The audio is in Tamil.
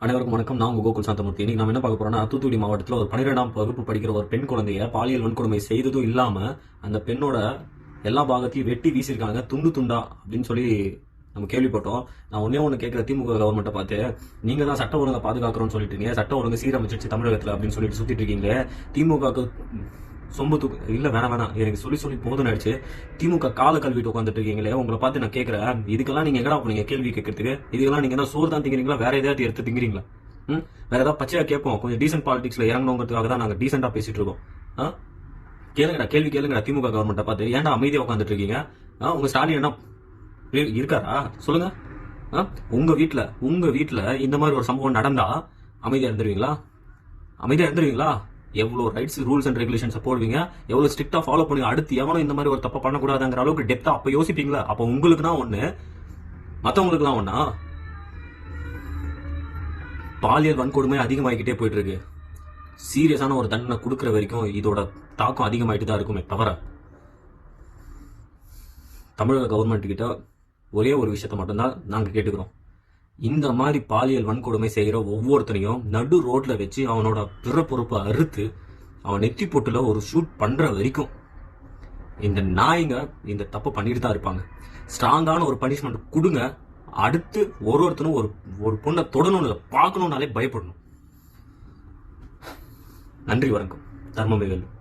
அனைவருக்கும் வணக்கம். நான் உங்க கோகுல் சாந்தமூர்த்தி. இன்னைக்கு நம்ம என்ன பார்க்க போறோம்னா, தூத்துக்குடி மாவட்டத்தில் ஒரு 12ஆம் வகுப்பு படிக்கிற ஒரு பெண் குழந்தைய பாலியல் வன்கொடுமை செய்ததும் இல்லாம அந்த பெண்ணோட எல்லா பாகத்தையும் வெட்டி வீசியிருக்காங்க துண்டு துண்டா அப்படின்னு சொல்லி நம்ம கேள்விப்பட்டோம். நான் ஒண்ணு கேட்கிற திமுக கவர்மெண்ட்டை பார்த்து, நீங்க தான் சட்ட ஒழுங்கை பாதுகாக்கிறோம்னு சொல்லிட்டு சட்ட ஒழுங்கு சீரமைச்சிருச்சு தமிழகத்துல அப்படின்னு சொல்லிட்டு சுத்திட்டு இருக்கீங்களே. திமுக சொம்பு தூக்கு இல்ல, வேணாம் எனக்கு சொல்லி போதும் ஆயிடுச்சு. திமுக கால கல்விட்டு உட்காந்துட்டு இருக்கீங்களே, உங்களை பார்த்து நான் கேட்கிறேன், இதுக்கெல்லாம் நீங்க எங்கடா போனீங்க கேள்வி கேட்கறதுக்கு? இதுக்கெல்லாம் நீங்க என்ன சோறு தான் திங்கிறீங்களா, வேற ஏதாவது எடுத்து திங்கிறீங்களா? வேற ஏதாவது பச்சையா கேட்போம். கொஞ்சம் டீசென்ட் பாலிடிக்ஸ்ல இறங்கணுங்கிறதுக்காக தான் நாங்க டீசென்டா பேசிட்டு இருக்கோம். கேளுங்கடா, கேள்வி கேளுங்கடா. திமுக கவர்மெண்ட்டை பார்த்து ஏன்டா அமைதியா உட்காந்துட்டு இருக்கீங்க? உங்க ஸ்டாலின் என்ன இருக்காரா சொல்லுங்க. உங்க வீட்டுல இந்த மாதிரி ஒரு சம்பவம் நடந்தா அமைதியா இருந்துருவீங்களா? எவ்வளவு ரைட்ஸ், ரூல்ஸ் அண்ட் ரெகுலேஷன்ஸ் போடுவீங்க, எவ்வளவு ஸ்ட்ரிக்டா ஃபாலோ பண்ணுவீங்க. அடுத்து எவனும் இந்த மாதிரி ஒரு தப்ப பண்ணக்கூடாதுங்கிற அளவுக்கு டெப்தா அப்ப யோசிப்பீங்களா? அப்ப உங்களுக்கு தான் ஒண்ணு, மத்தவங்களுக்கு தான் ஒண்ணா? பாலியல் வன்கொடுமை அதிகமாகிக்கிட்டே போயிட்டு இருக்கு. சீரியஸான ஒரு தண்டனை கொடுக்கற வரைக்கும் இதோட தாக்கம் அதிகமாயிட்டு தான் இருக்குமே தவிர, தமிழக கவர்மெண்ட் கிட்ட ஒரே ஒரு விஷயத்த மட்டும்தான் நாங்க கேட்டுக்கிறோம். இந்த மாதிரி பாலியல் வன்கொடுமை செய்கிற ஒவ்வொருத்தனையும் நடு ரோட்ல வச்சு அவனோட பிறப்பொறுப்பை அறுத்து அவன் நெத்தி பொட்டுல ஒரு ஷூட் பண்ற வரைக்கும் இந்த நாய்ங்க இந்த தப்பு பண்ணிட்டு தான் இருப்பாங்க. ஸ்ட்ராங்கான ஒரு பனிஷ்மெண்ட் கொடுங்க. அடுத்து ஒருத்தனும் ஒரு பொண்ணை தொடணும்னு பார்க்கணும்னாலே பயப்படணும். நன்றி, வணக்கம். தர்மமே வெல்லும்.